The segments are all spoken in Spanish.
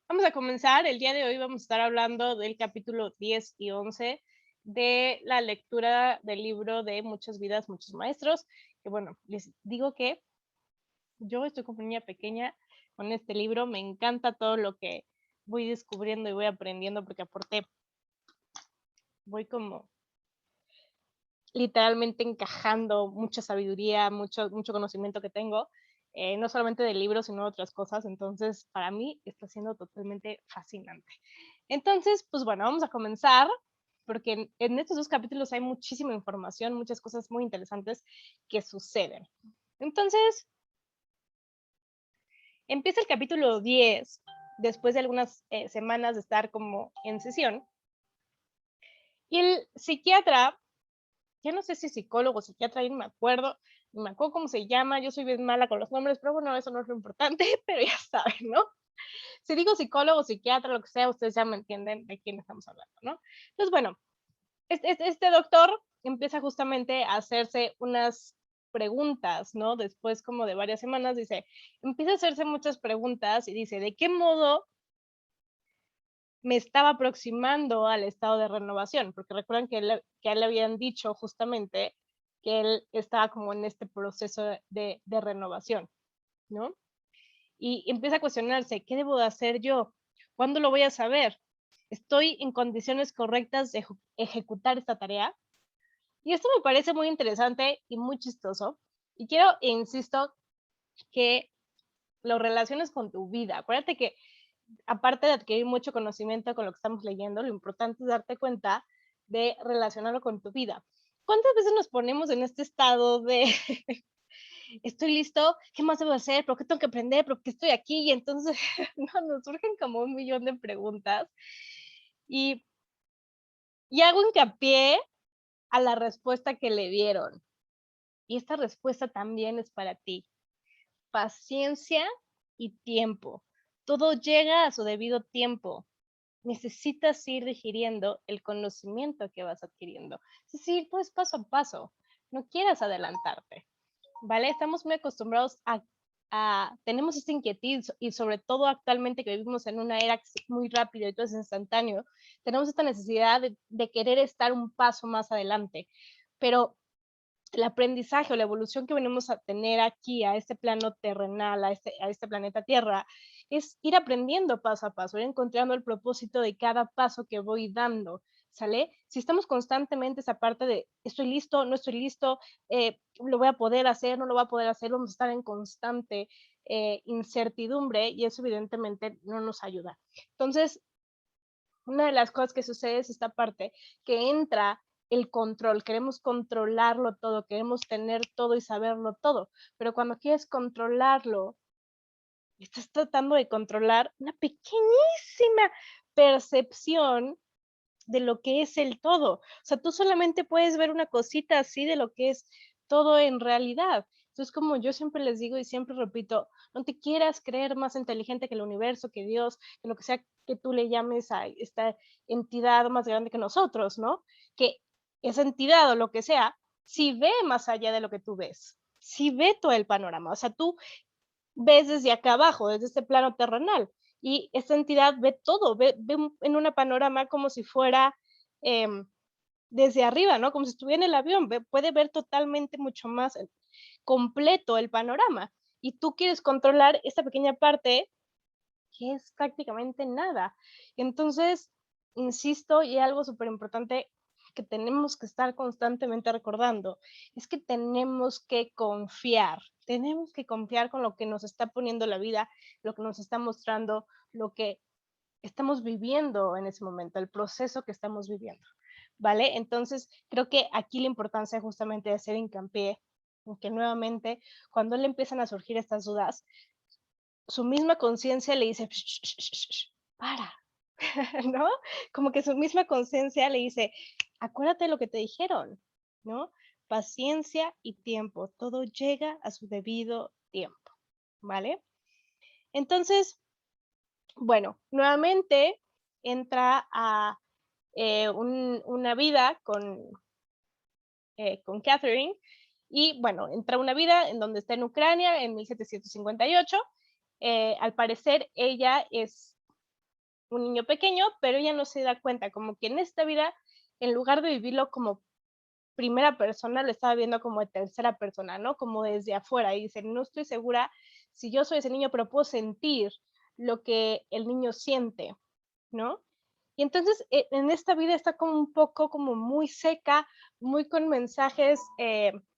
Vamos a comenzar. El día de hoy vamos a estar hablando del capítulo 10 y 11 de la lectura del libro de Muchas vidas, muchos maestros. Que bueno, les digo que yo estoy como niña pequeña con este libro. Me encanta todo lo que voy descubriendo y voy aprendiendo porque aporté, voy como literalmente encajando mucha sabiduría, mucho conocimiento que tengo, no solamente del libro, sino de otras cosas. Entonces, para mí está siendo totalmente fascinante. Entonces, pues bueno, vamos a comenzar, porque en estos dos capítulos hay muchísima información, muchas cosas muy interesantes que suceden. Entonces, empieza el capítulo 10, después de algunas semanas de estar como en sesión, y el psiquiatra, ya no sé si psicólogo, psiquiatra, ahí no me acuerdo, ni me acuerdo cómo se llama, yo soy bien mala con los nombres, pero bueno, eso no es lo importante, pero ya saben, ¿no? Si digo psicólogo, psiquiatra, lo que sea, ustedes ya me entienden de quién estamos hablando, ¿no? Entonces, bueno, este doctor empieza justamente a hacerse unas preguntas, ¿no? Después como de varias semanas, dice, empieza a hacerse muchas preguntas y dice, ¿de qué modo me estaba aproximando al estado de renovación? Porque recuerdan que a él le habían dicho justamente que él estaba como en este proceso de renovación, ¿no? Y empieza a cuestionarse, ¿qué debo de hacer yo? ¿Cuándo lo voy a saber? ¿Estoy en condiciones correctas de ejecutar esta tarea? Y esto me parece muy interesante y muy chistoso. Y quiero, e insisto, que lo relaciones con tu vida. Acuérdate que aparte de adquirir mucho conocimiento con lo que estamos leyendo, lo importante es darte cuenta de relacionarlo con tu vida. ¿Cuántas veces nos ponemos en este estado de estoy listo, qué más debo hacer, por qué tengo que aprender, por qué estoy aquí? Y entonces no, nos surgen como un millón de preguntas y, y hago hincapié a la respuesta que le dieron. Y esta respuesta también es para ti. Paciencia y tiempo. Todo llega a su debido tiempo. Necesitas ir digiriendo el conocimiento que vas adquiriendo. Es decir, pues paso a paso. No quieras adelantarte, ¿vale? Estamos muy acostumbrados tenemos esta inquietud y sobre todo actualmente que vivimos en una era muy rápida y todo es instantáneo, tenemos esta necesidad de querer estar un paso más adelante, pero el aprendizaje o la evolución que venimos a tener aquí, a este plano terrenal, a este planeta Tierra, es ir aprendiendo paso a paso, ir encontrando el propósito de cada paso que voy dando, ¿sale? Si estamos constantemente esa parte de estoy listo, no estoy listo, lo voy a poder hacer, no lo voy a poder hacer, vamos a estar en constante incertidumbre y eso evidentemente no nos ayuda. Entonces, una de las cosas que sucede es esta parte que entra el control, queremos controlarlo todo, queremos tener todo y saberlo todo, pero cuando quieres controlarlo, estás tratando de controlar una pequeñísima percepción de lo que es el todo. O sea, tú solamente puedes ver una cosita así de lo que es todo en realidad. Entonces, como yo siempre les digo y siempre repito, no te quieras creer más inteligente que el universo, que Dios, que lo que sea que tú le llames a esta entidad más grande que nosotros, ¿no? Que esa entidad o lo que sea, si ve más allá de lo que tú ves, si ve todo el panorama. O sea, tú ves desde acá abajo, desde este plano terrenal. Y esta entidad ve todo, ve en una panorama como si fuera desde arriba, ¿no? Como si estuviera en el avión, puede ver totalmente mucho más completo el panorama. Y tú quieres controlar esta pequeña parte que es prácticamente nada. Entonces, insisto, y algo súper importante que tenemos que estar constantemente recordando, es que tenemos que confiar con lo que nos está poniendo la vida, lo que nos está mostrando, lo que estamos viviendo en ese momento, el proceso que estamos viviendo, ¿vale? Entonces, creo que aquí la importancia justamente de hacer hincapié en que nuevamente, cuando le empiezan a surgir estas dudas, su misma conciencia le dice, para, ¿no? Como que su misma conciencia le dice, acuérdate lo que te dijeron, ¿no? Paciencia y tiempo, todo llega a su debido tiempo, ¿vale? Entonces, bueno, nuevamente entra a una vida con Catherine y bueno, entra una vida en donde está en Ucrania en 1758. Al parecer ella es un niño pequeño, pero ella no se da cuenta, como que en esta vida, en lugar de vivirlo como primera persona, lo estaba viendo como de tercera persona, ¿no? Como desde afuera, y dice, no estoy segura si yo soy ese niño, pero puedo sentir lo que el niño siente, ¿no? Y entonces en esta vida está como un poco como muy seca, muy con mensajes,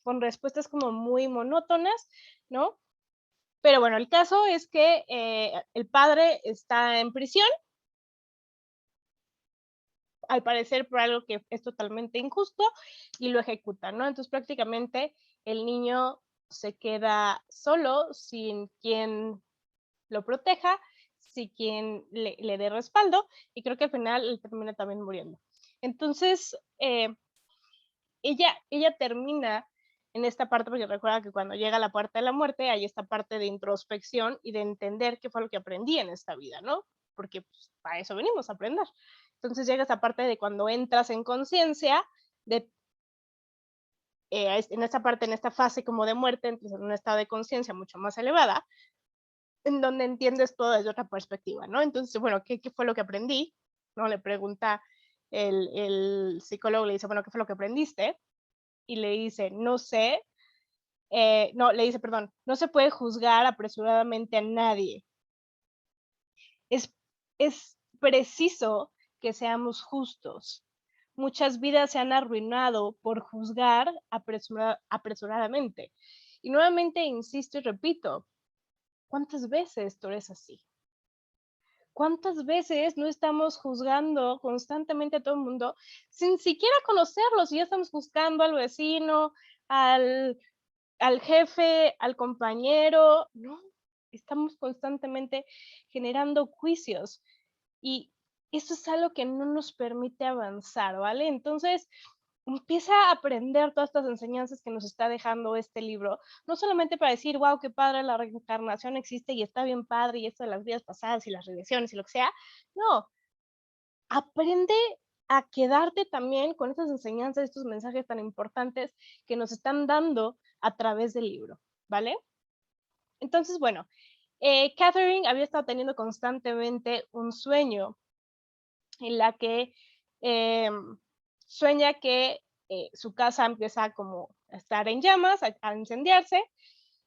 con respuestas como muy monótonas, ¿no? Pero bueno, el caso es que el padre está en prisión, al parecer por algo que es totalmente injusto, y lo ejecutan, ¿no? Entonces prácticamente el niño se queda solo, sin quien lo proteja, sin quien le dé respaldo, y creo que al final él termina también muriendo. Entonces, ella termina en esta parte, porque recuerda que cuando llega a la puerta de la muerte, hay esta parte de introspección y de entender qué fue lo que aprendí en esta vida, ¿no? Porque pues, para eso venimos a aprender. Entonces llega esta parte de cuando entras en conciencia, de en esta parte, en esta fase como de muerte, entras en un estado de conciencia mucho más elevada, en donde entiendes todo desde otra perspectiva, ¿no? Entonces, bueno, ¿qué fue lo que aprendí? ¿No? Le pregunta el psicólogo, le dice, bueno, ¿qué fue lo que aprendiste? Y le dice, no sé, no, le dice, perdón, no se puede juzgar apresuradamente a nadie. Es, es preciso que seamos justos. Muchas vidas se han arruinado por juzgar apresuradamente. Y nuevamente insisto y repito, ¿cuántas veces tú eres así? ¿Cuántas veces no estamos juzgando constantemente a todo el mundo sin siquiera conocerlos? Y ya estamos juzgando al vecino, al, al jefe, al compañero, ¿no? Estamos constantemente generando juicios y eso es algo que no nos permite avanzar, ¿vale? Entonces, empieza a aprender todas estas enseñanzas que nos está dejando este libro, no solamente para decir, wow, qué padre, la reencarnación existe y está bien padre y esto de las vidas pasadas y las regresiones y lo que sea, no, aprende a quedarte también con estas enseñanzas, estos mensajes tan importantes que nos están dando a través del libro, ¿vale? Entonces, bueno, Catherine había estado teniendo constantemente un sueño en la que eh, sueña que su casa empieza como a estar en llamas, a incendiarse,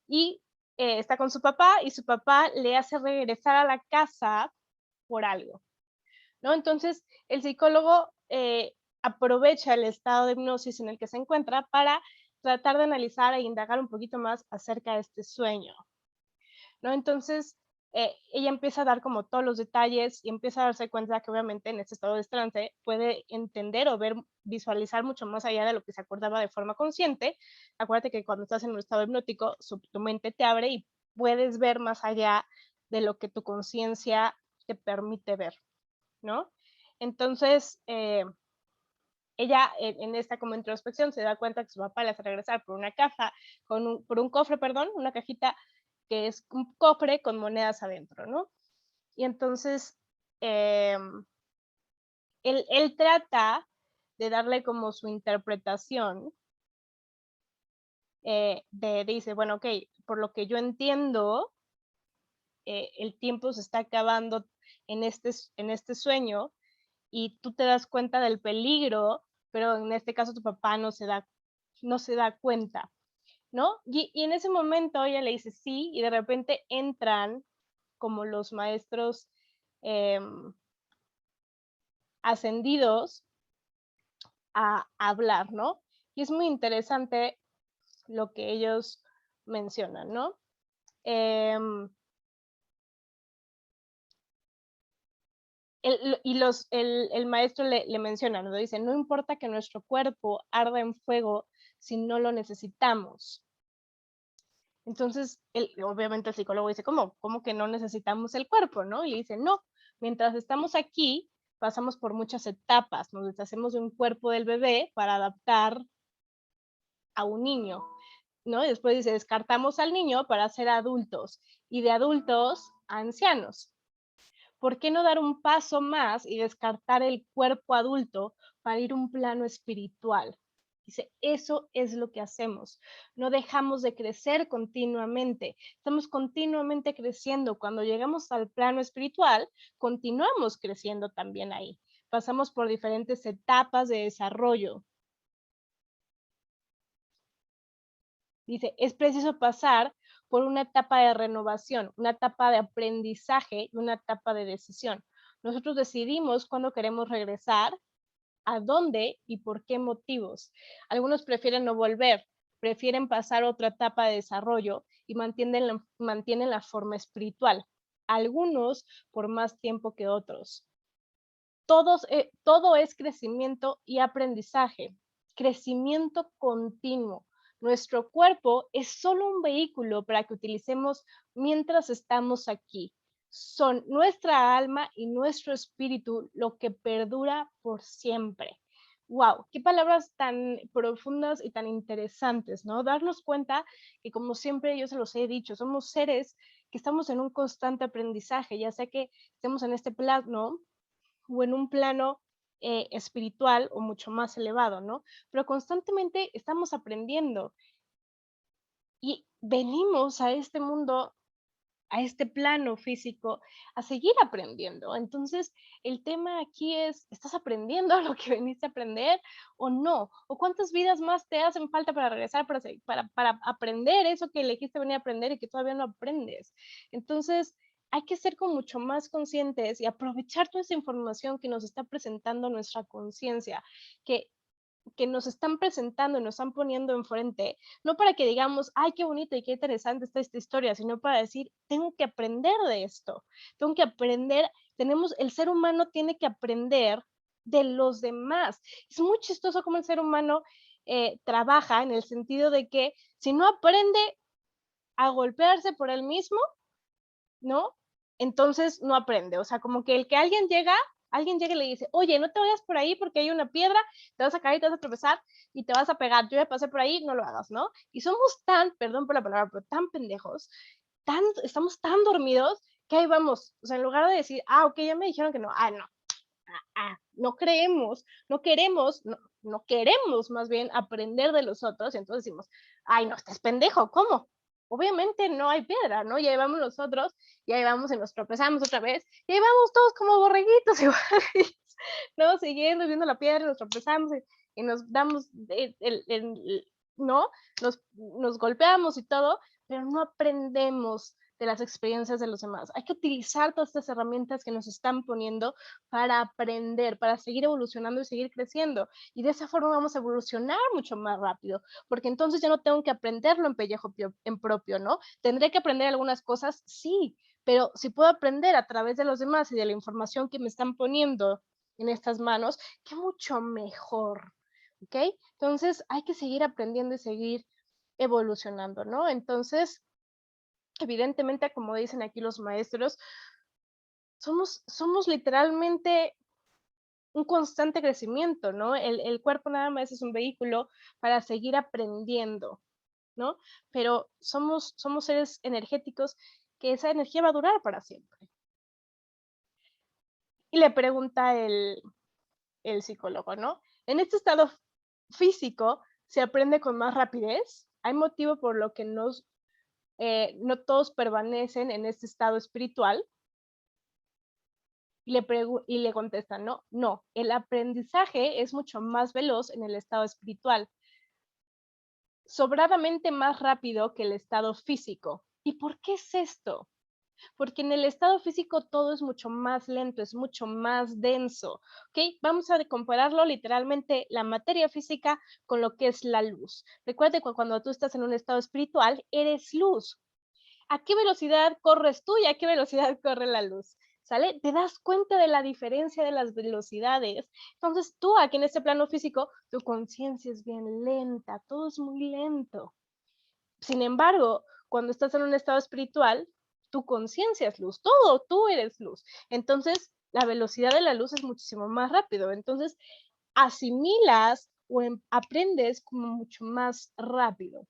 y está con su papá y su papá le hace regresar a la casa por algo, ¿no? Entonces, el psicólogo aprovecha el estado de hipnosis en el que se encuentra para tratar de analizar e indagar un poquito más acerca de este sueño, ¿no? Entonces, ella empieza a dar como todos los detalles y empieza a darse cuenta que obviamente en este estado de trance puede entender o ver, visualizar mucho más allá de lo que se acordaba de forma consciente. Acuérdate que cuando estás en un estado hipnótico, tu mente te abre y puedes ver más allá de lo que tu conciencia te permite ver, ¿no? Entonces, ella en esta como introspección se da cuenta que su papá le hace regresar por una caja, por un cofre, perdón, una cajita que es un cofre con monedas adentro, ¿no? Y entonces eh, él trata de darle como su interpretación, dice, bueno, ok, por lo que yo entiendo, el tiempo se está acabando en este sueño y tú te das cuenta del peligro, pero en este caso tu papá no se da cuenta, ¿no? Y en ese momento ella le dice sí, y de repente entran como los maestros eh, ascendidos a hablar, ¿no? Y es muy interesante lo que ellos mencionan, ¿no? Eh, el maestro le menciona, ¿no? Dice, no importa que nuestro cuerpo arda en fuego si no lo necesitamos. Entonces, obviamente el psicólogo dice, ¿Cómo que no necesitamos el cuerpo, no? Y le dice, no, mientras estamos aquí, pasamos por muchas etapas, nos deshacemos de un cuerpo del bebé para adaptar a un niño, ¿no? Y después dice, descartamos al niño para ser adultos y de adultos a ancianos. ¿Por qué no dar un paso más y descartar el cuerpo adulto para ir a un plano espiritual? Dice, eso es lo que hacemos. No dejamos de crecer continuamente. Estamos continuamente creciendo. Cuando llegamos al plano espiritual, continuamos creciendo también ahí. Pasamos por diferentes etapas de desarrollo. Dice, es preciso pasar por una etapa de renovación, una etapa de aprendizaje y una etapa de decisión. Nosotros decidimos cuándo queremos regresar, a dónde y por qué motivos. Algunos prefieren no volver, prefieren pasar otra etapa de desarrollo y mantienen la forma espiritual. Algunos por más tiempo que otros. Todo es crecimiento y aprendizaje, crecimiento continuo. Nuestro cuerpo es solo un vehículo para que utilicemos mientras estamos aquí. Son nuestra alma y nuestro espíritu lo que perdura por siempre. Wow, qué palabras tan profundas y tan interesantes, ¿no? Darnos cuenta que, como siempre yo se los he dicho, somos seres que estamos en un constante aprendizaje, ya sea que estemos en este plano o en un plano espiritual o mucho más elevado, ¿no? Pero constantemente estamos aprendiendo y venimos a este mundo, a este plano físico, a seguir aprendiendo. Entonces, el tema aquí es, ¿estás aprendiendo lo que veniste a aprender o no? ¿O cuántas vidas más te hacen falta para regresar, para aprender eso que elegiste venir a aprender y que todavía no aprendes? Entonces, hay que ser como mucho más conscientes y aprovechar toda esa información que nos está presentando nuestra conciencia, que nos están presentando y nos están poniendo enfrente, no para que digamos, ay, qué bonita y qué interesante está esta historia, sino para decir, tengo que aprender de esto, tengo que aprender, el ser humano tiene que aprender de los demás. Es muy chistoso cómo el ser humano trabaja en el sentido de que si no aprende a golpearse por él mismo, ¿no? Entonces no aprende. O sea, como que el que alguien llega y le dice, oye, no te vayas por ahí porque hay una piedra, te vas a caer, te vas a tropezar y te vas a pegar. Yo ya pasé por ahí, no lo hagas, ¿no? Y somos tan, perdón por la palabra, pero tan pendejos, estamos tan dormidos que ahí vamos. O sea, en lugar de decir, ok, ya me dijeron que no, no, no creemos, no queremos más bien aprender de los otros, y entonces decimos, ay, no, estás pendejo, ¿cómo? Obviamente no hay piedra, ¿no? Y ahí vamos nosotros, y ahí vamos y nos tropezamos otra vez, y ahí vamos todos como borreguitos igual, ¿no? Siguiendo, viendo la piedra, nos tropezamos y nos damos, ¿no? Nos golpeamos y todo, pero no aprendemos de las experiencias de los demás. Hay que utilizar todas estas herramientas que nos están poniendo para aprender, para seguir evolucionando y seguir creciendo. Y de esa forma vamos a evolucionar mucho más rápido, porque entonces ya no tengo que aprenderlo en pellejo en propio, ¿no? Tendré que aprender algunas cosas, sí, pero si puedo aprender a través de los demás y de la información que me están poniendo en estas manos, qué mucho mejor, ¿ok? Entonces hay que seguir aprendiendo y seguir evolucionando, ¿no? Entonces, evidentemente, como dicen aquí los maestros, somos literalmente un constante crecimiento, ¿no? El cuerpo nada más es un vehículo para seguir aprendiendo, ¿no? Pero somos seres energéticos que esa energía va a durar para siempre. Y le pregunta el psicólogo, ¿no? En este estado físico se aprende con más rapidez. Hay motivo por lo que no todos permanecen en este estado espiritual. Y le contestan, no, no, el aprendizaje es mucho más veloz en el estado espiritual, sobradamente más rápido que el estado físico. ¿Y por qué es esto? Porque en el estado físico todo es mucho más lento, es mucho más denso, ¿ok? Vamos a compararlo literalmente la materia física con lo que es la luz. Recuerda que cuando tú estás en un estado espiritual, eres luz. ¿A qué velocidad corres tú y a qué velocidad corre la luz? ¿Sale? Te das cuenta de la diferencia de las velocidades. Entonces tú aquí en este plano físico, tu conciencia es bien lenta, todo es muy lento. Sin embargo, cuando estás en un estado espiritual, tu conciencia es luz, todo, tú eres luz. Entonces, la velocidad de la luz es muchísimo más rápido. Entonces, asimilas o aprendes como mucho más rápido.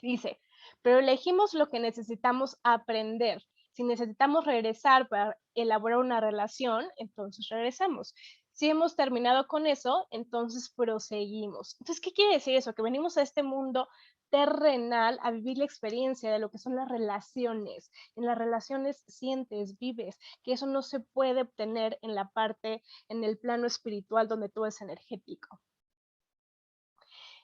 Dice, pero elegimos lo que necesitamos aprender. Si necesitamos regresar para elaborar una relación, entonces regresamos. Si hemos terminado con eso, entonces proseguimos. Entonces, ¿qué quiere decir eso? Que venimos a este mundo terrenal a vivir la experiencia de lo que son las relaciones. En las relaciones sientes, vives, que eso no se puede obtener en la parte, en el plano espiritual donde todo es energético.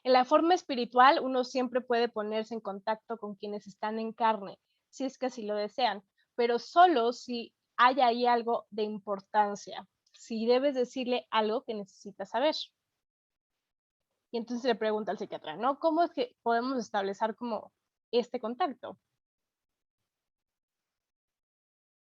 En la forma espiritual, uno siempre puede ponerse en contacto con quienes están en carne, si es que así lo desean, pero solo si hay ahí algo de importancia, si debes decirle algo que necesitas saber. Y entonces le pregunta al psiquiatra, ¿no? ¿Cómo es que podemos establecer como este contacto?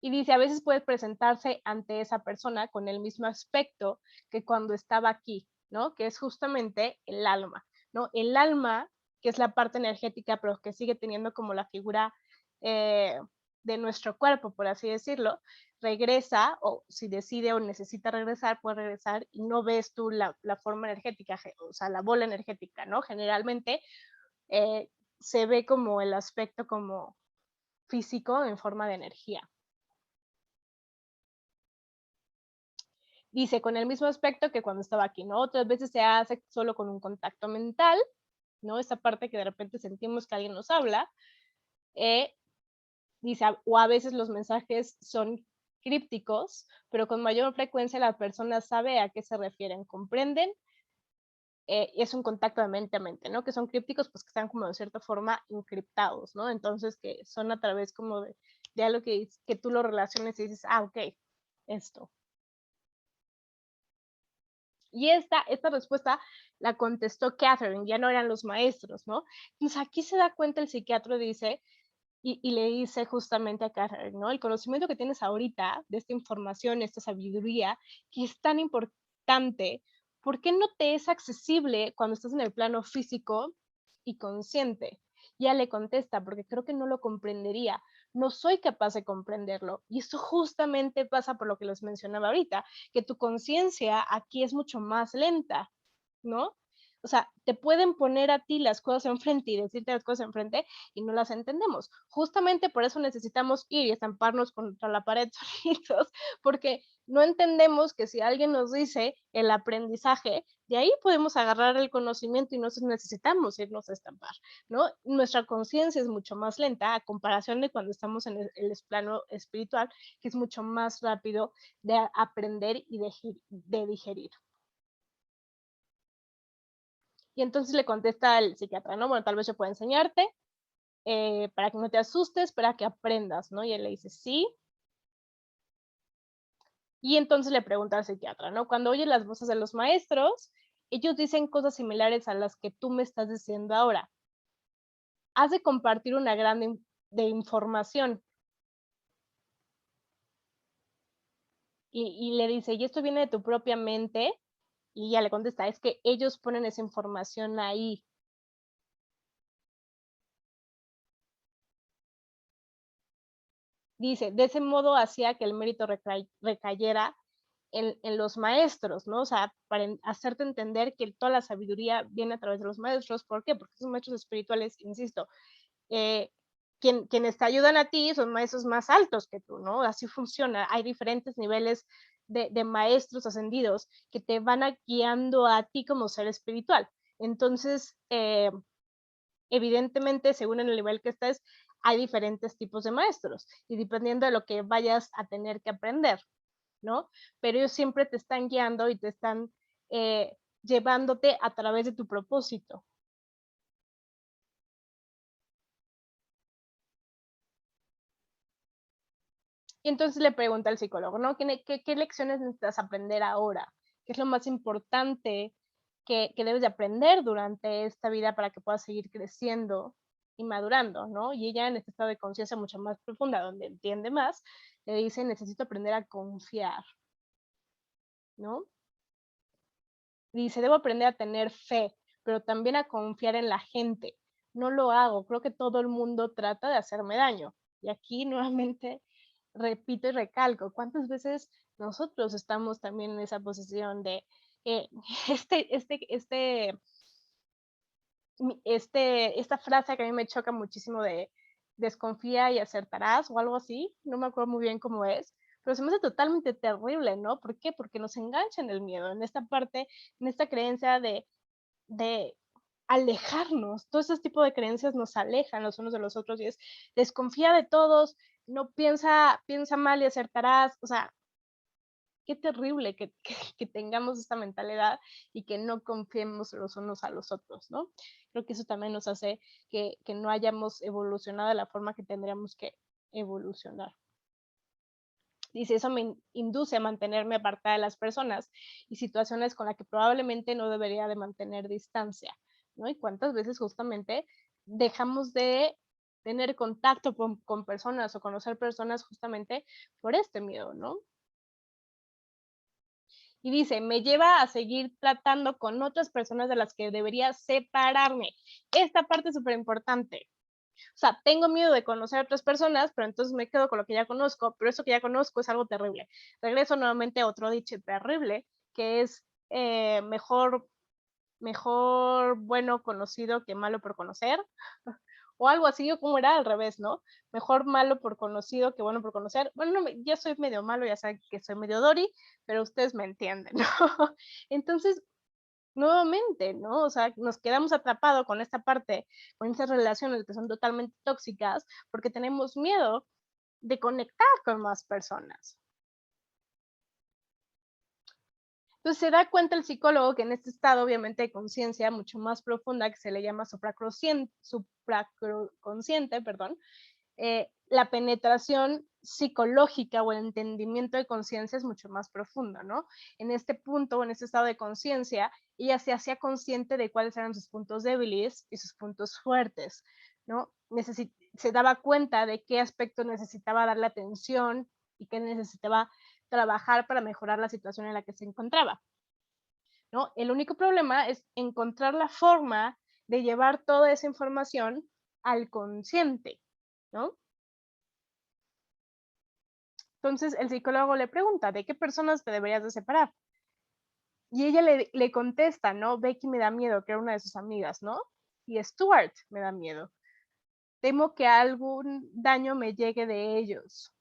Y dice, a veces puede presentarse ante esa persona con el mismo aspecto que cuando estaba aquí, ¿no? Que es justamente el alma, ¿no? El alma, que es la parte energética, pero que sigue teniendo como la figura de nuestro cuerpo, por así decirlo, regresa, o si decide o necesita regresar, puede regresar y no ves tú la forma energética, o sea, la bola energética, ¿no? Generalmente eh, se ve como el aspecto como físico en forma de energía. Dice, con el mismo aspecto que cuando estaba aquí, ¿no? Otras veces se hace solo con un contacto mental, ¿no? Esa parte que de repente sentimos que alguien nos habla. Dice, o a veces los mensajes son crípticos, pero con mayor frecuencia la persona sabe a qué se refieren, comprenden, es un contacto de mente a mente, ¿no? Que son crípticos, pues que están como de cierta forma encriptados, ¿no? Entonces que son a través como de algo que tú lo relaciones y dices, ah, ok, esto. Y esta respuesta la contestó Catherine, ya no eran los maestros, ¿no? Entonces aquí se da cuenta el psiquiatra, dice, y le dice justamente a Catherine, ¿no? El conocimiento que tienes ahorita de esta información, esta sabiduría, que es tan importante, ¿por qué no te es accesible cuando estás en el plano físico y consciente? Y ella le contesta, porque creo que no lo comprendería, no soy capaz de comprenderlo. Y eso justamente pasa por lo que les mencionaba ahorita, que tu conciencia aquí es mucho más lenta, ¿no? O sea, te pueden poner a ti las cosas enfrente y decirte las cosas enfrente y no las entendemos. Justamente por eso necesitamos ir y estamparnos contra la pared solitos, porque no entendemos que si alguien nos dice el aprendizaje, de ahí podemos agarrar el conocimiento y no necesitamos irnos a estampar, ¿no? Nuestra conciencia es mucho más lenta a comparación de cuando estamos en el plano espiritual, que es mucho más rápido de aprender y de digerir. Y entonces le contesta el psiquiatra, ¿no? Bueno, tal vez yo pueda enseñarte para que no te asustes, para que aprendas, ¿no? Y él le dice, sí. Y entonces le pregunta al psiquiatra, ¿no? Cuando oyes las voces de los maestros, ellos dicen cosas similares a las que tú me estás diciendo ahora. Has de compartir una gran de información. Y le dice, ¿y esto viene de tu propia mente? Y ella le contesta, es que ellos ponen esa información ahí. Dice, de ese modo hacía que el mérito recayera en los maestros, ¿no? O sea, para hacerte entender que toda la sabiduría viene a través de los maestros. ¿Por qué? Porque esos maestros espirituales, insisto, eh, quienes te ayudan a ti son maestros más altos que tú, ¿no? Así funciona. Hay diferentes niveles de maestros ascendidos que te van guiando a ti como ser espiritual. Entonces, evidentemente, según en el nivel que estés, hay diferentes tipos de maestros y dependiendo de lo que vayas a tener que aprender, ¿no? Pero ellos siempre te están guiando y te están llevándote a través de tu propósito. Y entonces le pregunta al psicólogo, ¿no? ¿Qué lecciones necesitas aprender ahora? ¿Qué es lo más importante que debes de aprender durante esta vida para que puedas seguir creciendo y madurando, ¿no? Y ella en este estado de conciencia mucho más profunda, donde entiende más, le dice, necesito aprender a confiar, ¿no? Dice, debo aprender a tener fe, pero también a confiar en la gente. No lo hago, creo que todo el mundo trata de hacerme daño. Y aquí nuevamente repito y recalco, ¿cuántas veces nosotros estamos también en esa posición de eh, este, este, este, esta frase que a mí me choca muchísimo de desconfía y acertarás o algo así, no me acuerdo muy bien cómo es, pero se me hace totalmente terrible, ¿no? ¿Por qué? Porque nos engancha en el miedo, en esta parte, en esta creencia de alejarnos. Todo ese tipo de creencias nos alejan los unos de los otros y es desconfía de todos, no piensa mal y acertarás. O sea, qué terrible que tengamos esta mentalidad y que no confiemos los unos a los otros, ¿no? Creo que eso también nos hace que no hayamos evolucionado de la forma que tendríamos que evolucionar. Dice, eso me induce a mantenerme apartada de las personas y situaciones con las que probablemente no debería de mantener distancia, ¿no? Y cuántas veces justamente dejamos de tener contacto con personas o conocer personas justamente por este miedo, ¿no? Y dice, me lleva a seguir tratando con otras personas de las que debería separarme. Esta parte es súper importante. O sea, tengo miedo de conocer a otras personas, pero entonces me quedo con lo que ya conozco, pero eso que ya conozco es algo terrible. Regreso nuevamente a otro dicho terrible, que es mejor bueno conocido que malo por conocer, o algo así, o como era al revés, ¿no? Mejor malo por conocido que bueno por conocer. Bueno, no, ya soy medio malo, ya saben que soy medio Dory, pero ustedes me entienden, ¿no? Entonces, nuevamente, ¿no? O sea, nos quedamos atrapados con esta parte, con estas relaciones que son totalmente tóxicas, porque tenemos miedo de conectar con más personas. Entonces se da cuenta el psicólogo que en este estado, obviamente, de conciencia mucho más profunda, que se le llama supraconsciente, perdón, la penetración psicológica o el entendimiento de conciencia es mucho más profundo, ¿no? En este punto, en este estado de conciencia, ella se hacía consciente de cuáles eran sus puntos débiles y sus puntos fuertes, ¿no? Se daba cuenta de qué aspecto necesitaba darle atención y qué necesitaba trabajar para mejorar la situación en la que se encontraba, ¿no? El único problema es encontrar la forma de llevar toda esa información al consciente, ¿no? Entonces el psicólogo le pregunta, ¿de qué personas te deberías de separar? Y ella le contesta, ¿no? Becky me da miedo, que era una de sus amigas, ¿no? Y Stuart me da miedo. Temo que algún daño me llegue de ellos.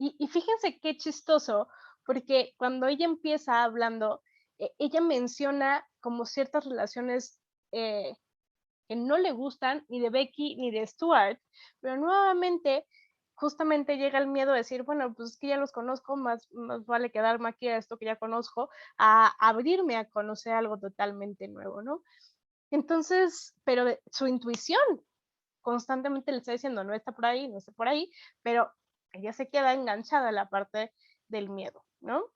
Y fíjense qué chistoso, porque cuando ella empieza hablando, ella menciona como ciertas relaciones que no le gustan ni de Becky ni de Stuart, pero nuevamente justamente llega el miedo de decir, bueno, pues es que ya los conozco, más vale quedarme aquí a esto que ya conozco, a abrirme a conocer algo totalmente nuevo, ¿no? Entonces, pero su intuición constantemente le está diciendo, no está por ahí, no está por ahí, pero ella se queda enganchada a la parte del miedo, ¿no?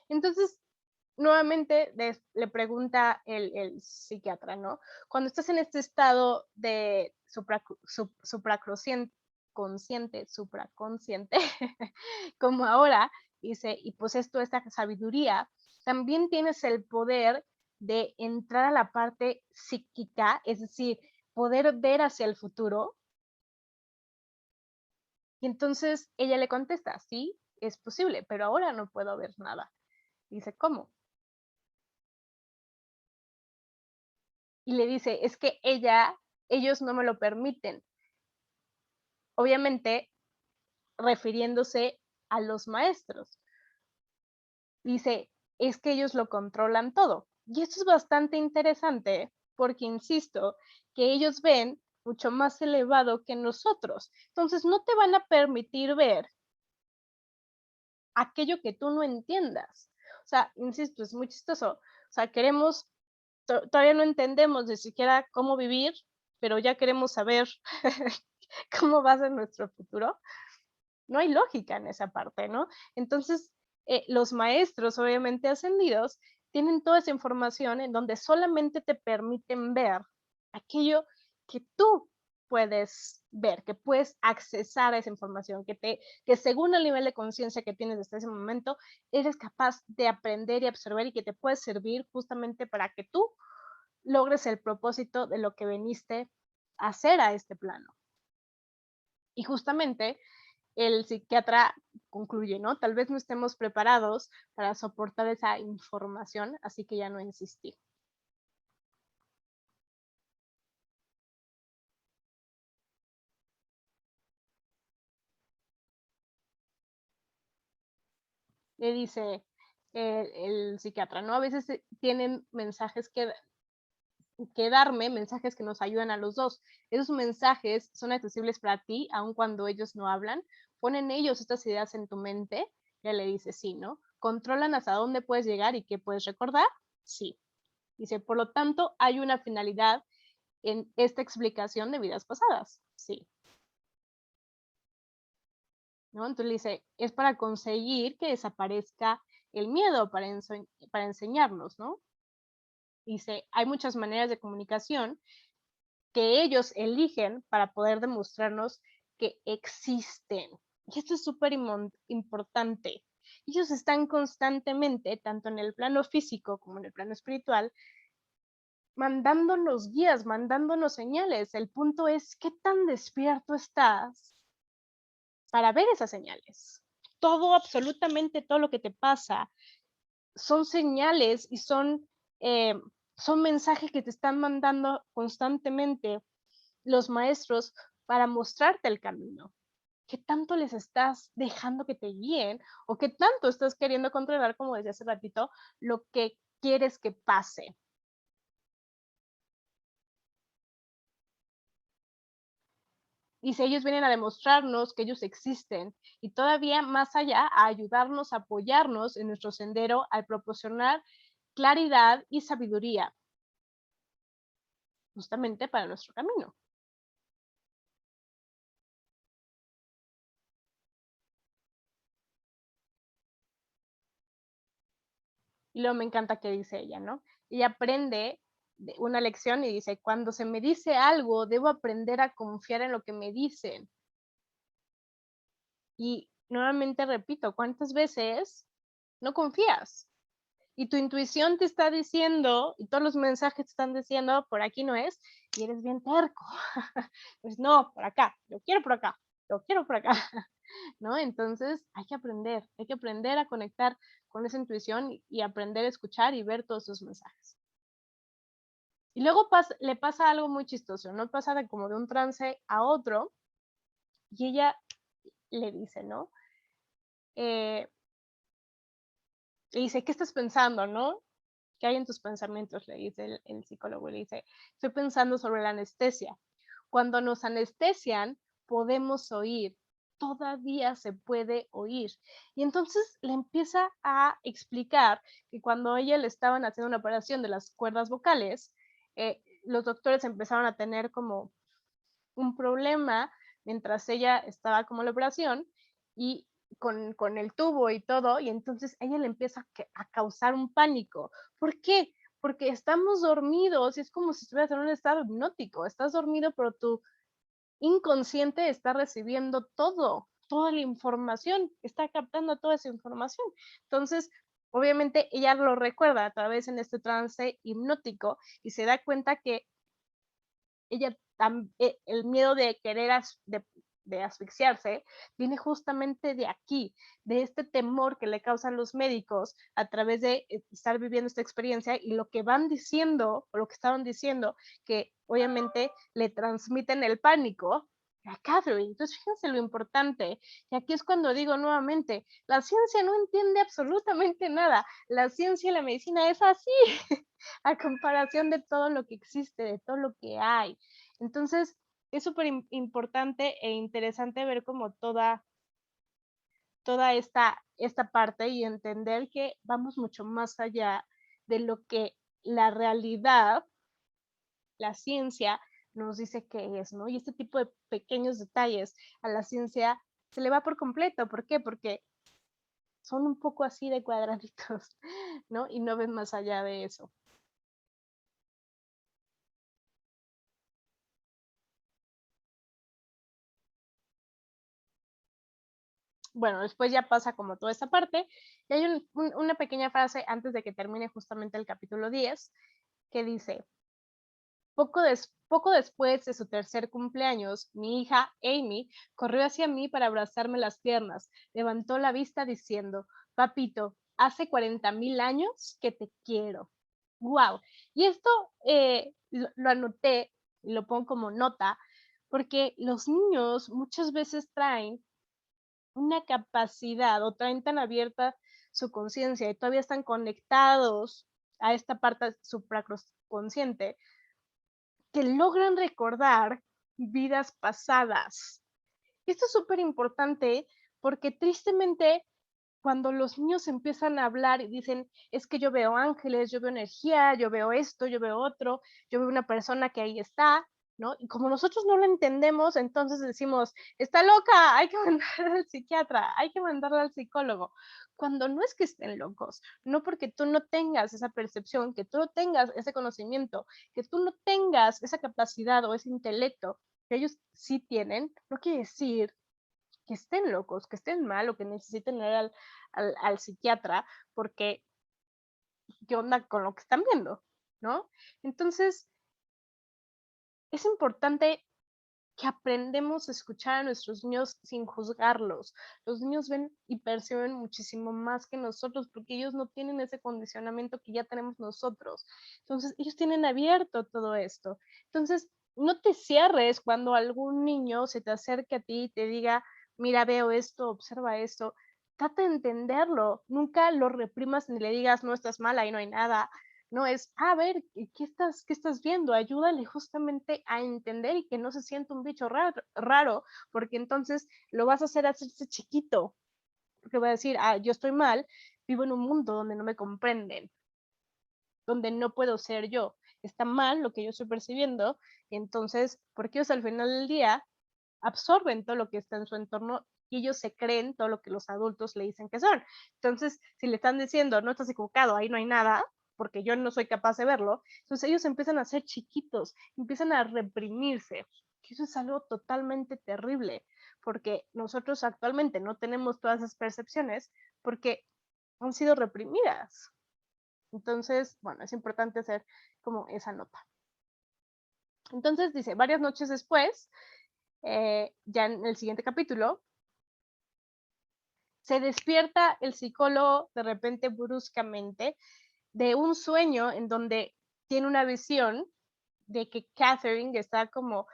Entonces, nuevamente le pregunta el psiquiatra, ¿no? Cuando estás en este estado de supraconsciente, como ahora, dice, y pues esto, esta sabiduría, también tienes el poder de entrar a la parte psíquica, es decir, poder ver hacia el futuro. Y entonces ella le contesta, sí, es posible, pero ahora no puedo ver nada. Dice, ¿cómo? Y le dice, es que ellos no me lo permiten. Obviamente, refiriéndose a los maestros. Dice, es que ellos lo controlan todo. Y esto es bastante interesante porque, insisto, que ellos ven mucho más elevado que nosotros. Entonces, no te van a permitir ver aquello que tú no entiendas. O sea, insisto, es muy chistoso. O sea, todavía no entendemos ni siquiera cómo vivir, pero ya queremos saber cómo va a ser nuestro futuro. No hay lógica en esa parte, ¿no? Entonces, los maestros, obviamente ascendidos, tienen toda esa información en donde solamente te permiten ver aquello que tú puedes ver, que puedes accesar a esa información, que según el nivel de conciencia que tienes hasta ese momento, eres capaz de aprender y absorber y que te puede servir justamente para que tú logres el propósito de lo que viniste a hacer a este plano. Y justamente el psiquiatra concluye, ¿no? Tal vez no estemos preparados para soportar esa información, así que ya no insistir. Le dice el psiquiatra, ¿no? A veces tienen mensajes que darme, mensajes que nos ayudan a los dos. Esos mensajes son accesibles para ti, aun cuando ellos no hablan. Ponen ellos estas ideas en tu mente. Ya le dice sí, ¿no? ¿Controlan hasta dónde puedes llegar y qué puedes recordar? Sí. Dice, por lo tanto, hay una finalidad en esta explicación de vidas pasadas. Sí. ¿No? Entonces le dice, es para conseguir que desaparezca el miedo, para enseñarnos, ¿no? Dice, hay muchas maneras de comunicación que ellos eligen para poder demostrarnos que existen. Y esto es súper importante. Ellos están constantemente, tanto en el plano físico como en el plano espiritual, mandándonos guías, mandándonos señales. El punto es qué tan despierto estás para ver esas señales. Todo, absolutamente todo lo que te pasa, son señales y son mensajes que te están mandando constantemente los maestros para mostrarte el camino. ¿Qué tanto les estás dejando que te guíen o qué tanto estás queriendo controlar, como decía hace ratito, lo que quieres que pase? Y si ellos vienen a demostrarnos que ellos existen y todavía más allá a ayudarnos, a apoyarnos en nuestro sendero al proporcionar claridad y sabiduría justamente para nuestro camino. Y luego me encanta que dice ella, ¿no? Ella aprende una lección y dice, cuando se me dice algo, debo aprender a confiar en lo que me dicen. Y nuevamente repito, ¿cuántas veces no confías? Y tu intuición te está diciendo, y todos los mensajes te están diciendo, por aquí no es, y eres bien terco. Pues no, por acá, yo quiero por acá, yo quiero por acá, ¿no? Entonces hay que aprender a conectar con esa intuición y aprender a escuchar y ver todos esos mensajes. Y luego le pasa algo muy chistoso, ¿no? Pasa como de un trance a otro, y ella le dice, ¿no? Le dice, ¿qué estás pensando, no? ¿Qué hay en tus pensamientos? Le dice el psicólogo, le dice, estoy pensando sobre la anestesia. Cuando nos anestesian, podemos oír, todavía se puede oír. Y entonces le empieza a explicar que cuando a ella le estaban haciendo una operación de las cuerdas vocales, los doctores empezaron a tener como un problema mientras ella estaba como en la operación y con el tubo y todo, y entonces ella le empieza a causar un pánico. ¿Por qué? Porque estamos dormidos y es como si estuvieras en un estado hipnótico. Estás dormido, pero tu inconsciente está recibiendo toda la información, está captando toda esa información. Entonces, obviamente, ella lo recuerda a través en este trance hipnótico y se da cuenta que ella el miedo de querer de asfixiarse viene justamente de aquí, de este temor que le causan los médicos a través de estar viviendo esta experiencia y lo que van diciendo o lo que estaban diciendo que obviamente le transmiten el pánico a Catherine. Entonces, fíjense lo importante. Y aquí es cuando digo nuevamente, la ciencia no entiende absolutamente nada. La ciencia y la medicina es así, a comparación de todo lo que existe, de todo lo que hay. Entonces, es súper importante e interesante ver como toda esta parte y entender que vamos mucho más allá de lo que la realidad, la ciencia, nos dice que es, ¿no? Y este tipo de pequeños detalles a la ciencia se le va por completo. ¿Por qué? Porque son un poco así de cuadraditos, ¿no? Y no ven más allá de eso. Bueno, después ya pasa como toda esta parte, y hay una pequeña frase antes de que termine justamente el capítulo 10, que dice, Poco después de su tercer cumpleaños, mi hija Amy corrió hacia mí para abrazarme las piernas. Levantó la vista diciendo, papito, hace 40,000 años que te quiero. ¡Wow! Y esto lo anoté y lo pongo como nota porque los niños muchas veces traen una capacidad o traen tan abierta su conciencia y todavía están conectados a esta parte supraconsciente que logran recordar vidas pasadas. Esto es súper importante porque tristemente cuando los niños empiezan a hablar y dicen, es que yo veo ángeles, yo veo energía, yo veo esto, yo veo otro, yo veo una persona que ahí está, ¿no? Y como nosotros no lo entendemos, entonces decimos, está loca, hay que mandarla al psiquiatra, hay que mandarla al psicólogo. Cuando no es que estén locos, no porque tú no tengas esa percepción, que tú no tengas ese conocimiento, que tú no tengas esa capacidad o ese intelecto que ellos sí tienen, no quiere decir que estén locos, que estén mal o que necesiten ir al psiquiatra porque qué onda con lo que están viendo, ¿no? Entonces, es importante que aprendemos a escuchar a nuestros niños sin juzgarlos. Los niños ven y perciben muchísimo más que nosotros porque ellos no tienen ese condicionamiento que ya tenemos nosotros. Entonces, ellos tienen abierto todo esto. Entonces, no te cierres cuando algún niño se te acerque a ti y te diga, mira, veo esto, observa esto. Trata de entenderlo. Nunca lo reprimas ni le digas, no estás mal, ahí no hay nada. No es, a ver, qué estás viendo? Ayúdale justamente a entender y que no se sienta un bicho raro, porque entonces lo vas a hacer hacerse chiquito, porque va a decir, yo estoy mal, vivo en un mundo donde no me comprenden, donde no puedo ser yo. Está mal lo que yo estoy percibiendo, y entonces, porque ellos al final del día absorben todo lo que está en su entorno y ellos se creen todo lo que los adultos le dicen que son. Entonces, si le están diciendo, no estás equivocado, ahí no hay nada, porque yo no soy capaz de verlo, entonces ellos empiezan a ser chiquitos, empiezan a reprimirse. Y eso es algo totalmente terrible, porque nosotros actualmente no tenemos todas esas percepciones porque han sido reprimidas. Entonces, bueno, es importante hacer como esa nota. Entonces dice, varias noches después, ya en el siguiente capítulo, se despierta el psicólogo de repente bruscamente de un sueño en donde tiene una visión de que Catherine está como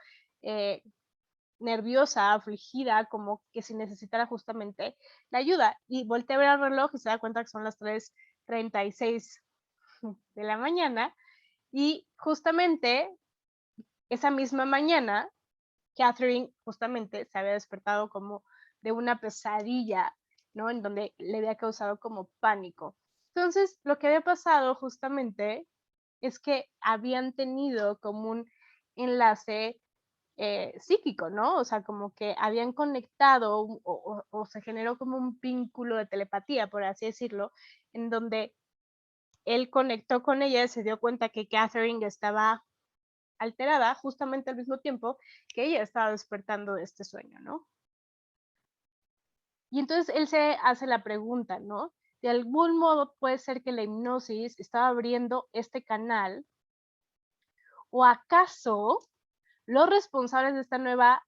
nerviosa, afligida, como que si necesitara justamente la ayuda. Y voltea a ver el reloj y se da cuenta que son las 3:36 de la mañana. Y justamente esa misma mañana, Catherine justamente se había despertado como de una pesadilla, ¿no? En donde le había causado como pánico. Entonces, lo que había pasado justamente es que habían tenido como un enlace psíquico, ¿no? O sea, como que habían conectado o se generó como un vínculo de telepatía, por así decirlo, en donde él conectó con ella y se dio cuenta que Catherine estaba alterada justamente al mismo tiempo que ella estaba despertando de este sueño, ¿no? Y entonces él se hace la pregunta, ¿no? De algún modo puede ser que la hipnosis estaba abriendo este canal, o acaso los responsables de esta nueva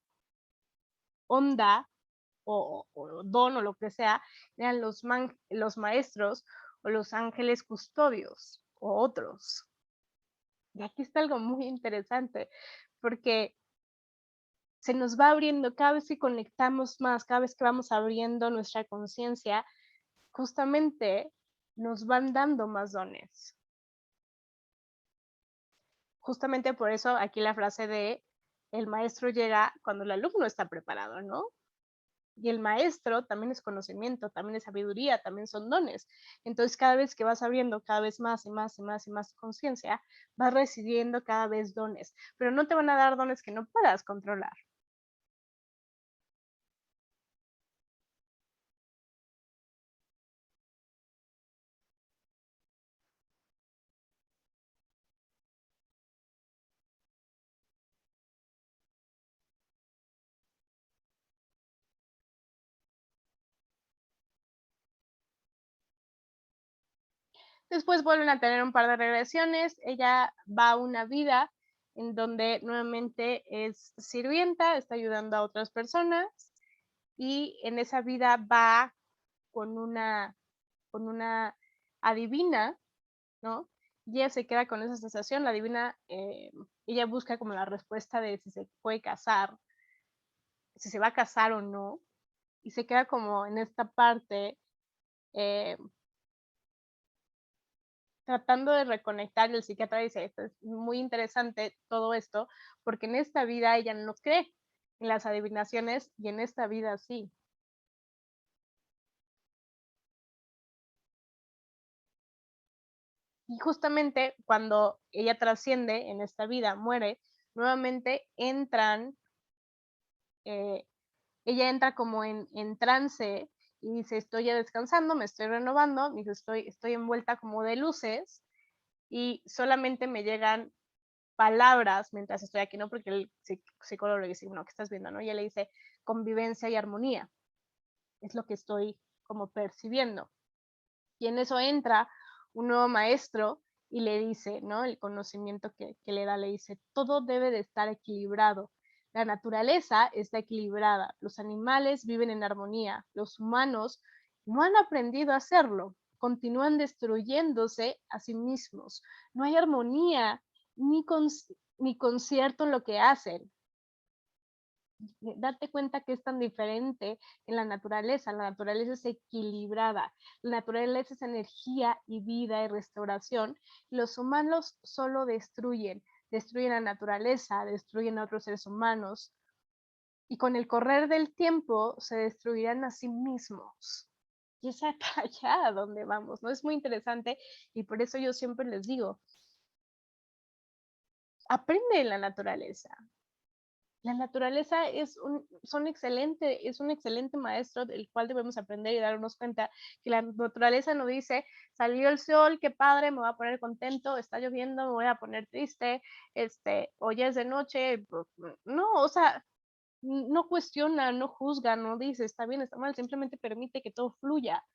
onda o don o lo que sea eran los maestros o los ángeles custodios o otros. Y aquí está algo muy interesante, porque se nos va abriendo cada vez que conectamos más, cada vez que vamos abriendo nuestra conciencia, justamente nos van dando más dones. Justamente por eso aquí la frase de el maestro llega cuando el alumno está preparado, ¿no? Y el maestro también es conocimiento, también es sabiduría, también son dones. Entonces, cada vez que vas abriendo cada vez más y más y más y más conciencia, vas recibiendo cada vez dones, pero no te van a dar dones que no puedas controlar. Después vuelven a tener un par de regresiones, ella va a una vida en donde nuevamente es sirvienta, está ayudando a otras personas y en esa vida va con una adivina, ¿no? Y ella se queda con esa sensación, la adivina, ella busca como la respuesta de si se puede casar, si se va a casar o no, y se queda como en esta parte eh, tratando de reconectar. El psiquiatra dice, esto es muy interesante todo esto, porque en esta vida ella no cree en las adivinaciones y en esta vida sí. Y justamente cuando ella trasciende en esta vida, muere, nuevamente eh, ella entra como en trance y dice, estoy ya descansando, me estoy renovando, dice, estoy envuelta como de luces y solamente me llegan palabras mientras estoy aquí, ¿no? Porque el psicólogo le dice, bueno, ¿qué estás viendo, no? Y ella le dice, convivencia y armonía, es lo que estoy como percibiendo. Y en eso entra un nuevo maestro y le dice, ¿no? El conocimiento que le da, le dice, todo debe de estar equilibrado. La naturaleza está equilibrada, los animales viven en armonía, los humanos no han aprendido a hacerlo, continúan destruyéndose a sí mismos. No hay armonía ni, ni concierto en lo que hacen. Date cuenta que es tan diferente en la naturaleza es equilibrada, la naturaleza es energía y vida y restauración, los humanos solo destruyen la naturaleza, destruyen a otros seres humanos y con el correr del tiempo se destruirán a sí mismos. Y es para allá donde vamos, ¿no? Es muy interesante y por eso yo siempre les digo, aprende de la naturaleza, la naturaleza es un excelente maestro del cual debemos aprender y darnos cuenta que la naturaleza nos dice, salió el sol, qué padre, me voy a poner contento, está lloviendo, me voy a poner triste, o ya es de noche, no, o sea, no cuestiona, no juzga, no dice, está bien, está mal, simplemente permite que todo fluya.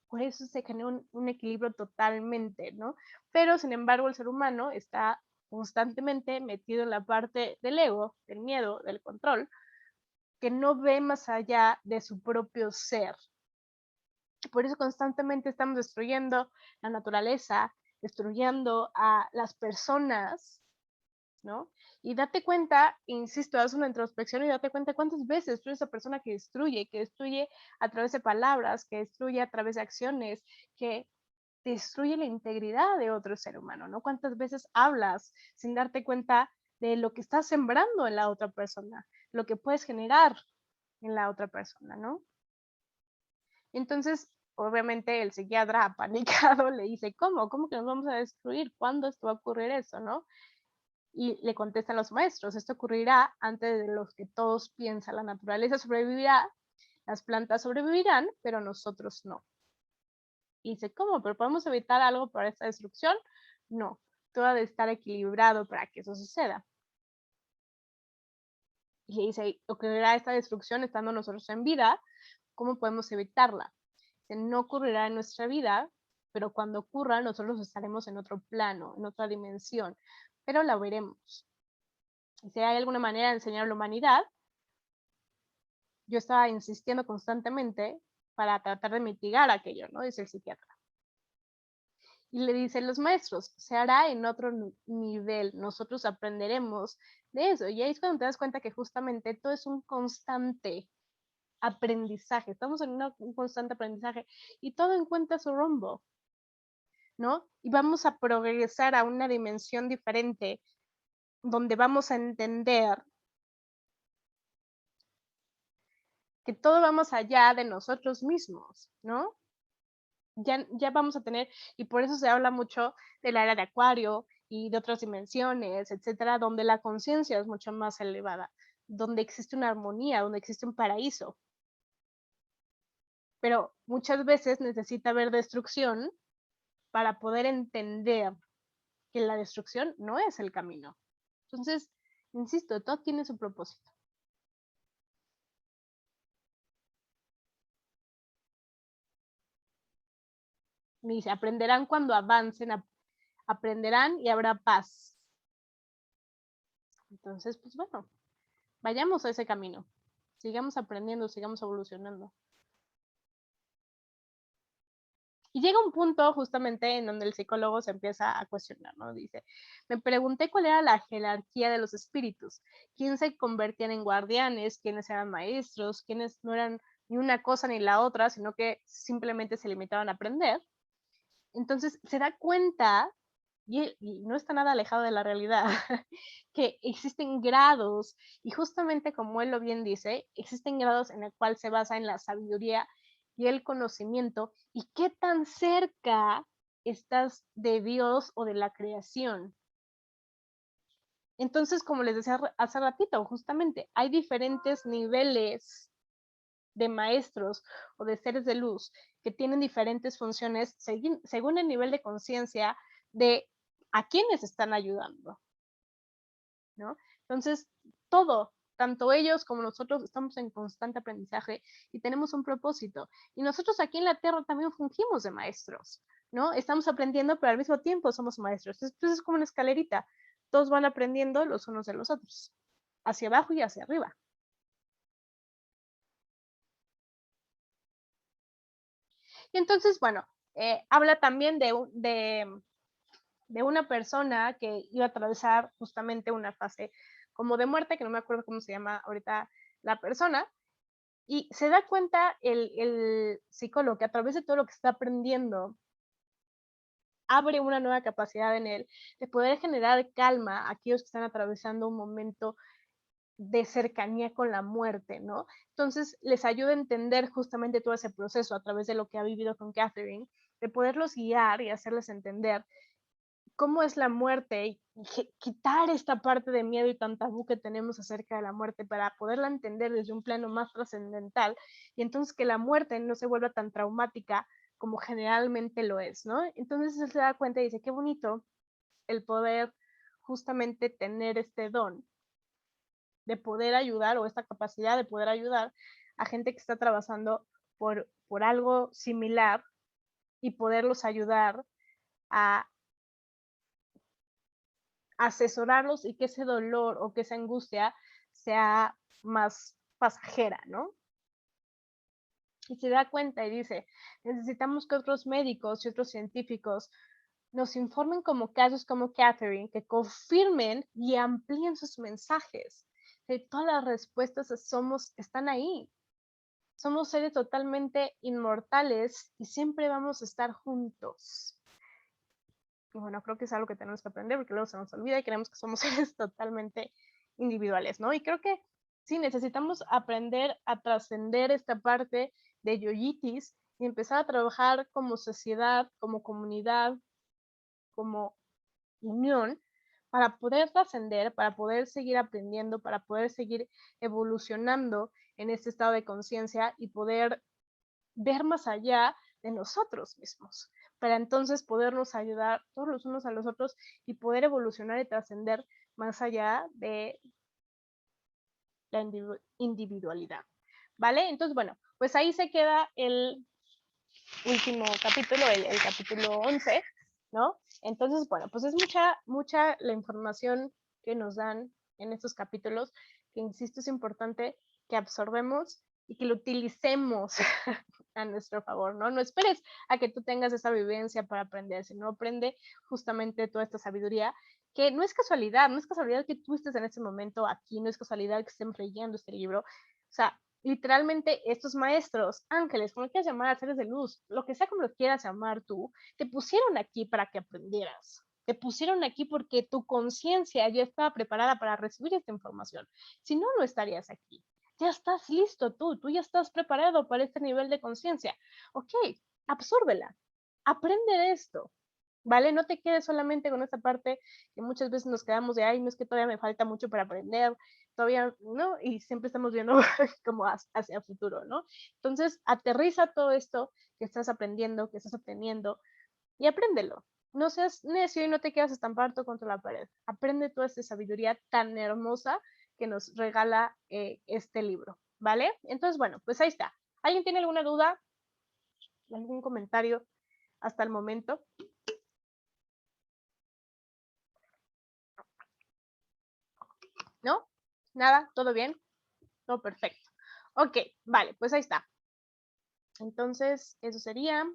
Por eso se genera un equilibrio totalmente, ¿no? Pero, sin embargo, el ser humano está constantemente metido en la parte del ego, del miedo, del control, que no ve más allá de su propio ser. Por eso constantemente estamos destruyendo la naturaleza, destruyendo a las personas, ¿no? Y date cuenta, insisto, haz una introspección y date cuenta cuántas veces tú eres esa persona que destruye a través de palabras, que destruye a través de acciones, que destruye la integridad de otro ser humano, ¿no? ¿Cuántas veces hablas sin darte cuenta de lo que estás sembrando en la otra persona, lo que puedes generar en la otra persona, ¿no? Entonces, obviamente el psiquiatra apanicado le dice, ¿cómo? ¿Cómo que nos vamos a destruir? ¿Cuándo esto va a ocurrir eso, no? Y le contestan los maestros, esto ocurrirá antes de lo que todos piensan, la naturaleza sobrevivirá, las plantas sobrevivirán, pero nosotros no. Y dice, ¿cómo? ¿Pero podemos evitar algo para esta destrucción? No, todo debe estar equilibrado para que eso suceda. Y le dice, ocurrirá esta destrucción estando nosotros en vida, ¿cómo podemos evitarla? Dice, no ocurrirá en nuestra vida, pero cuando ocurra nosotros estaremos en otro plano, en otra dimensión, pero la veremos. Y si hay alguna manera de enseñar a la humanidad, yo estaba insistiendo constantemente para tratar de mitigar aquello, ¿no? Dice el psiquiatra. Y le dicen los maestros, se hará en otro nivel, nosotros aprenderemos de eso. Y ahí es cuando te das cuenta que justamente todo es un constante aprendizaje, estamos en un constante aprendizaje y todo encuentra su rumbo, ¿no? Y vamos a progresar a una dimensión diferente donde vamos a entender que todo va más allá de nosotros mismos, ¿no? Ya vamos a tener, y por eso se habla mucho de la era de Acuario y de otras dimensiones, etcétera, donde la conciencia es mucho más elevada, donde existe una armonía, donde existe un paraíso. Pero muchas veces necesita haber destrucción para poder entender que la destrucción no es el camino. Entonces, insisto, todo tiene su propósito. Me dice, aprenderán cuando avancen, aprenderán y habrá paz. Entonces, pues bueno, vayamos a ese camino. Sigamos aprendiendo, sigamos evolucionando. Y llega un punto justamente en donde el psicólogo se empieza a cuestionar, ¿no? Dice, me pregunté cuál era la jerarquía de los espíritus, quién se convertían en guardianes, quiénes eran maestros, quiénes no eran ni una cosa ni la otra, sino que simplemente se limitaban a aprender. Entonces se da cuenta, y no está nada alejado de la realidad, que existen grados, y justamente como él lo bien dice, existen grados en el cual se basa en la sabiduría y el conocimiento, y qué tan cerca estás de Dios o de la creación. Entonces, como les decía hace ratito, justamente hay diferentes niveles de maestros o de seres de luz que tienen diferentes funciones según el nivel de conciencia de a quienes están ayudando, ¿no? Entonces, todo, tanto ellos como nosotros estamos en constante aprendizaje y tenemos un propósito. Y nosotros aquí en la Tierra también fungimos de maestros, ¿no? Estamos aprendiendo, pero al mismo tiempo somos maestros. Entonces es como una escalerita. Todos van aprendiendo los unos de los otros, hacia abajo y hacia arriba. Y entonces, bueno, habla también de una persona que iba a atravesar justamente una fase como de muerte, que no me acuerdo cómo se llama ahorita la persona, y se da cuenta el psicólogo que a través de todo lo que está aprendiendo, abre una nueva capacidad en él de poder generar calma a aquellos que están atravesando un momento de cercanía con la muerte, ¿no? Entonces les ayuda a entender justamente todo ese proceso a través de lo que ha vivido con Catherine, de poderlos guiar y hacerles entender cómo es la muerte y quitar esta parte de miedo y tan tabú que tenemos acerca de la muerte para poderla entender desde un plano más trascendental y entonces que la muerte no se vuelva tan traumática como generalmente lo es, ¿no? Entonces él se da cuenta y dice, qué bonito el poder justamente tener este don de poder ayudar o esta capacidad de poder ayudar a gente que está atravesando por algo similar y poderlos ayudar a asesorarlos y que ese dolor o que esa angustia sea más pasajera, ¿no? Y se da cuenta y dice, necesitamos que otros médicos y otros científicos nos informen como casos como Catherine, que confirmen y amplíen sus mensajes. De todas las respuestas están ahí. Somos seres totalmente inmortales y siempre vamos a estar juntos. Y bueno, creo que es algo que tenemos que aprender porque luego se nos olvida y creemos que somos seres totalmente individuales, ¿no? Y creo que sí, necesitamos aprender a trascender esta parte de yoyitis y empezar a trabajar como sociedad, como comunidad, como unión, para poder trascender, para poder seguir aprendiendo, para poder seguir evolucionando en este estado de conciencia y poder ver más allá de nosotros mismos, para entonces podernos ayudar todos los unos a los otros y poder evolucionar y trascender más allá de la individualidad, ¿vale? Entonces, bueno, pues ahí se queda el último capítulo, el capítulo 11, ¿no? Entonces, bueno, pues es mucha la información que nos dan en estos capítulos, que insisto, es importante que absorbemos y que lo utilicemos a nuestro favor, ¿no? No esperes a que tú tengas esa vivencia para aprender, sino aprende justamente toda esta sabiduría, que no es casualidad que tú estés en este momento aquí, no es casualidad que estén leyendo este libro, o sea, literalmente estos maestros, ángeles, como quieras llamar, seres de luz, lo que sea como lo quieras llamar tú, te pusieron aquí para que aprendieras. Te pusieron aquí porque tu conciencia ya estaba preparada para recibir esta información. Si no, no estarías aquí. Ya estás listo tú ya estás preparado para este nivel de conciencia. Ok, absórbela, aprende de esto, ¿vale? No te quedes solamente con esta parte que muchas veces nos quedamos de, ay, no es que todavía me falta mucho para aprender, todavía, ¿no? Y siempre estamos viendo como hacia el futuro, ¿no? Entonces, aterriza todo esto que estás aprendiendo, que estás obteniendo y apréndelo. No seas necio y no te quedas estampado contra la pared. Aprende toda esta sabiduría tan hermosa que nos regala este libro, ¿vale? Entonces, bueno, pues ahí está. ¿Alguien tiene alguna duda? ¿Algún comentario hasta el momento? ¿No? ¿Nada? ¿Todo bien? Todo perfecto. Ok, vale, pues ahí está. Entonces, eso sería.